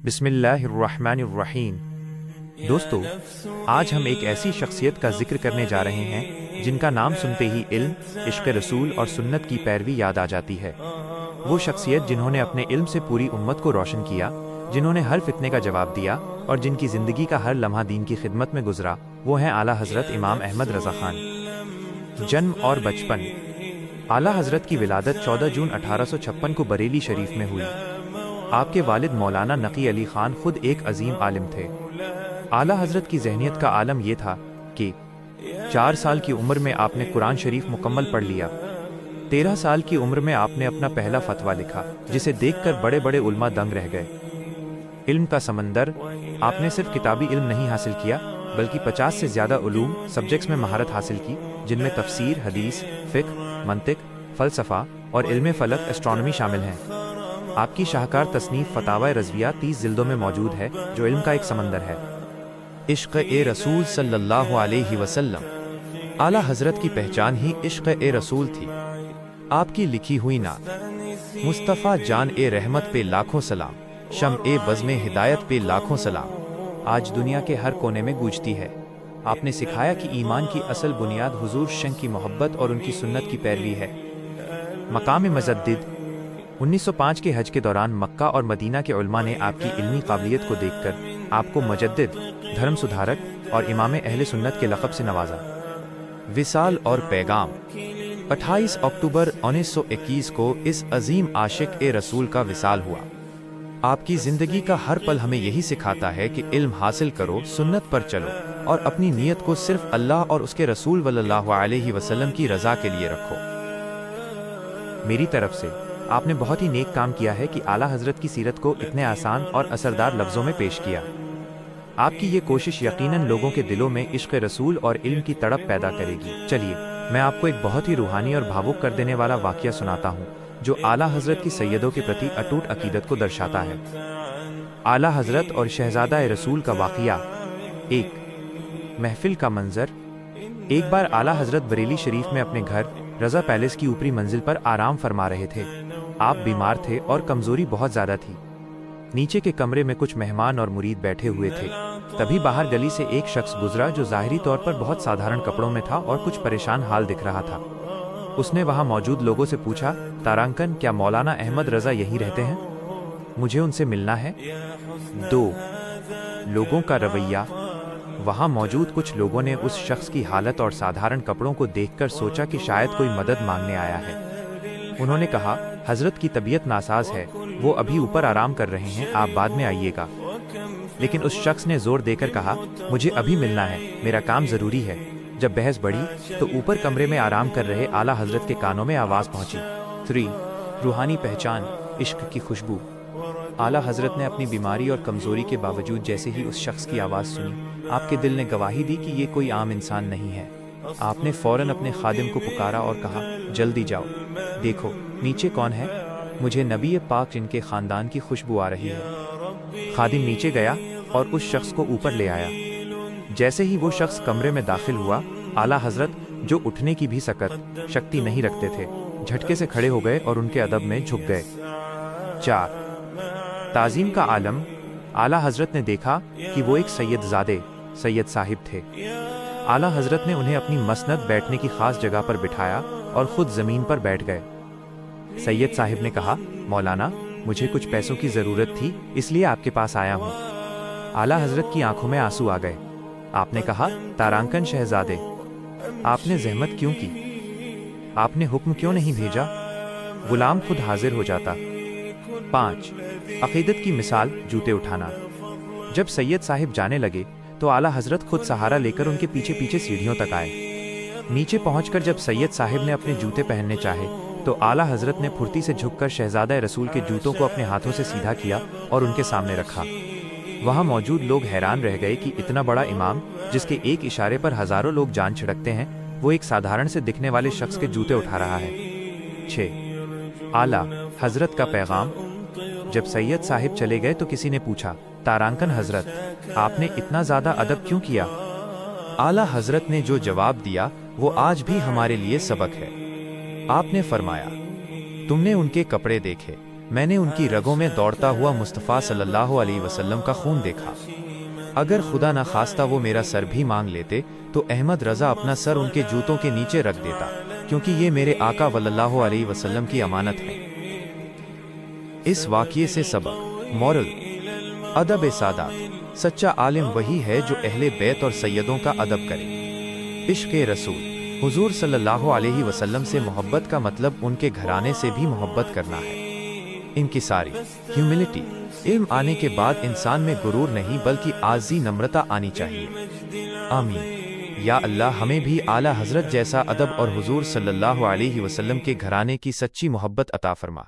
बिस्मिल्लाहिर्रहमानिर्रहीम। दोस्तों, आज हम एक ऐसी शख्सियत का जिक्र करने जा रहे हैं जिनका नाम सुनते ही इल्म, इश्क़ रसूल और सुन्नत की पैरवी याद आ जाती है। वो शख्सियत जिन्होंने अपने इल्म से पूरी उम्मत को रोशन किया, जिन्होंने हर फितने का जवाब दिया और जिनकी ज़िंदगी का हर लम्हा दीन की खिदमत में गुजरा, वो हैं आला हज़रत इमाम अहमद रज़ा ख़ान। जन्म और बचपन। आला हज़रत की विलादत 14 जून 1856 को बरेली शरीफ में हुई। आपके वालिद मौलाना नकी अली ख़ान खुद एक अजीम आलिम थे। आला हज़रत की जहनियत का आलम यह था कि 4 साल की उम्र में आपने कुरान शरीफ मुकम्मल पढ़ लिया। 13 साल की उम्र में आपने अपना पहला फतवा लिखा, जिसे देखकर बड़े बड़े उलमा दंग रह गए। इल्म का समंदर। आपने सिर्फ किताबी इल्म नहीं हासिल किया, बल्कि 50 से ज़्यादा उलूम सब्जेक्ट्स में महारत हासिल की, जिनमें तफसीर, हदीस, फ़िक़्ह, मंतिक, फ़लसफ़ा और इल्म फ़लक एस्ट्रोनॉमी शामिल हैं। आपकी शाहकार तसनीफ़ फ़तावा रज़विया 30 जिल्दों में मौजूद है, जो इल्म का एक समंदर है। इश्क़ ए रसूल सल्लल्लाहु अलैहि वसल्लम। आला हज़रत की पहचान ही इश्क़ ए रसूल थी। आपकी लिखी हुई नात मुस्तफ़ा जान ए रहमत पे लाखों सलाम, शम ए बज़्म हिदायत पे लाखों सलाम, आज दुनिया के हर कोने में गूंजती है। आपने सिखाया कि ईमान की असल बुनियाद हुजूर शंख की मोहब्बत और उनकी सुन्नत की पैरवी है। मकाम मुजद्दिद। 1905 के हज के दौरान मक्का और मदीना के उलमा ने आपकी इल्मी काबिलियत को देखकर आपको मुजद्दिद, धर्म सुधारक और इमाम अहले सुन्नत के लक़ब से नवाजा। विसाल और पैगाम। 28 अक्टूबर 1921 को इस अजीम आशिक ए रसूल का विसाल हुआ। आपकी ज़िंदगी का हर पल हमें यही सिखाता है कि इल्म हासिल करो, सुन्नत पर चलो और अपनी नीयत को सिर्फ अल्लाह और उसके रसूल सल्लल्लाहु अलैहि वसल्लम की रज़ा के लिए रखो। मेरी तरफ से आपने बहुत ही नेक काम किया है कि आला हज़रत की सीरत को इतने आसान और असरदार लफ्ज़ों में पेश किया। आपकी ये कोशिश यकीनन लोगों के दिलों में इश्क़ रसूल और इल्म की तड़प पैदा करेगी। चलिए, मैं आपको एक बहुत ही रूहानी और भावुक कर देने वाला वाक़या सुनाता हूँ, जो आला हज़रत की सैयदों के प्रति अटूट अकीदत को दर्शाता है। आला हज़रत और शहज़ादा रसूल का वाक़या। एक महफिल का मंजर। एक बार आला हज़रत बरेली शरीफ में अपने घर रज़ा पैलेस की ऊपरी मंजिल पर आराम फरमा रहे थे। आप बीमार थे और कमज़ोरी बहुत ज़्यादा थी। नीचे के कमरे में कुछ मेहमान और मुरीद बैठे हुए थे। तभी बाहर गली से एक शख्स गुजरा, जो ज़ाहिरी तौर पर बहुत साधारण कपड़ों में था और कुछ परेशान हाल दिख रहा था। उसने वहाँ मौजूद लोगों से पूछा, तारांकन, क्या मौलाना अहमद रज़ा यहीं रहते हैं? मुझे उनसे मिलना है। 2 लोगों का रवैया। वहाँ मौजूद कुछ लोगों ने उस शख्स की हालत और साधारण कपड़ों को देखकर सोचा कि शायद कोई मदद मांगने आया है। उन्होंने कहा, हज़रत की तबीयत नासाज है, वो अभी ऊपर आराम कर रहे हैं, आप बाद में आइएगा। लेकिन उस शख्स ने जोर देकर कहा, मुझे अभी मिलना है, मेरा काम ज़रूरी है। जब बहस बढ़ी तो ऊपर कमरे में आराम कर रहे आला हज़रत के कानों में आवाज़ पहुंची। 3 रूहानी पहचान, इश्क की खुशबू। आला हज़रत ने अपनी बीमारी और कमज़ोरी के बावजूद जैसे ही उस शख्स की आवाज़ सुनी, आपके दिल ने गवाही दी कि ये कोई आम इंसान नहीं है। आपने फ़ौरन अपने खादिम को पुकारा और कहा, जल्दी जाओ, देखो नीचे कौन है, मुझे नबी पाक जिनके ख़ानदान की खुशबू आ रही है। खादिम नीचे गया और उस शख्स को ऊपर ले आया। जैसे ही वो शख्स कमरे में दाखिल हुआ, आला हज़रत, जो उठने की भी सकत शक्ति नहीं रखते थे, झटके से खड़े हो गए और उनके अदब में झुक गए। 4 ताज़ीम का आलम। आला हज़रत ने देखा कि वो एक सैयदज़ादे सैयद साहिब थे। आला हज़रत ने उन्हें अपनी मसनद बैठने की ख़ास जगह पर बिठाया और ख़ुद ज़मीन पर बैठ गए। सैयद साहिब ने कहा, मौलाना, मुझे कुछ पैसों की ज़रूरत थी, इसलिए आपके पास आया हूँ। आला हज़रत की आंखों में आंसू आ गए। आपने कहा, तारांकन शहज़ादे, आपने ज़हमत क्यों की? आपने हुक्म क्यों नहीं भेजा? गुलाम खुद हाजिर हो जाता। 5 अक़ीदत की मिसाल, जूते उठाना। जब सैयद साहिब जाने लगे तो आला हज़रत खुद सहारा लेकर उनके पीछे पीछे सीढ़ियों तक आए। नीचे पहुंचकर जब सैयद साहिब ने अपने जूते पहनने चाहे तो आला हज़रत ने फुर्ती से झुककर शहज़ादा रसूल के जूतों को अपने हाथों से सीधा किया और उनके सामने रखा। वहाँ मौजूद लोग हैरान रह गए कि इतना बड़ा इमाम, जिसके एक इशारे पर हज़ारों लोग जान छिड़कते हैं, वो एक साधारण से दिखने वाले शख्स के जूते उठा रहा है। 6 आला हज़रत का पैगाम। जब सैयद साहिब चले गए तो किसी ने पूछा, तारांकन हज़रत, आपने इतना ज़्यादा अदब क्यों किया? आला हज़रत ने जो जवाब दिया वो आज भी हमारे लिए सबक है। आपने फरमाया, तुमने उनके कपड़े देखे, میں نے ان کی رگوں میں دوڑتا ہوا مصطفیٰ صلی اللہ علیہ وسلم کا خون دیکھا۔ اگر خدا نہ خواستہ وہ میرا سر بھی مانگ لیتے تو احمد رضا اپنا سر ان کے جوتوں کے نیچے رکھ دیتا، کیونکہ یہ میرے آقا صلی اللہ علیہ وسلم کی امانت ہے۔ اس واقعے سے سبق، مورل، ادب سادات۔ سچا عالم وہی ہے جو اہل بیت اور سیدوں کا ادب کرے۔ عشق رسول، حضور صلی اللہ علیہ وسلم سے محبت کا مطلب ان کے گھرانے سے بھی محبت کرنا ہے۔ انکساری، ہیوملٹی، علم آنے کے بعد انسان میں غرور نہیں بلکہ عاجزی، نمرتا آنی چاہیے۔ آمین۔ یا اللہ ہمیں بھی اعلیٰ حضرت جیسا ادب اور حضور صلی اللہ علیہ وسلم کے گھرانے کی سچی محبت عطا فرما۔